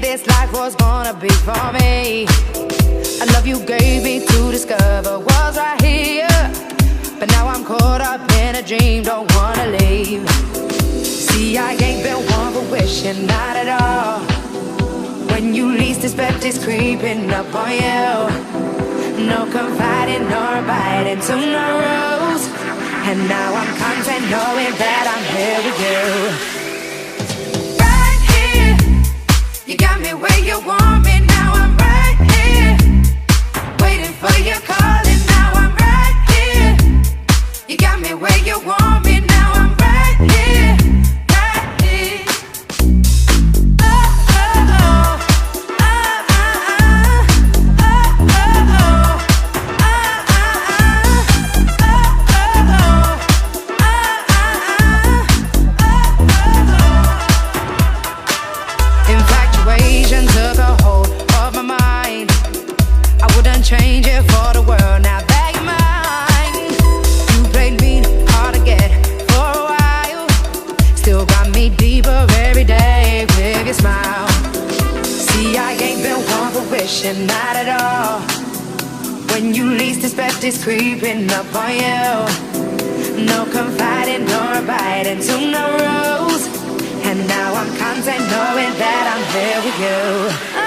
this life was gonna be for me. I love you gave me to discover was right here, but now I'm caught up in a dream, don't wanna leave. See, I ain't been one for wishing, not at all. When you least expect it's creeping up on you. No confiding nor abiding to no rules. And now I'm content knowing that I'm here with you. Right here, you got me where you want me. Now I'm right here, waiting for your calling. Now I'm right here, you got me where you want me. Now I'm right here, right here. Oh, oh, oh, oh, oh, oh, oh, oh. Infatuation took a hold of my mind. I wouldn't change it for the world, now that you're mine. You played me hard to get for a while, still got me deeper every day with your smile. See, I ain't been one for wishing, not at all. When you least expect it's creeping up on you. No confiding nor abiding to no rules. And now I'm content knowing that I'm here with you.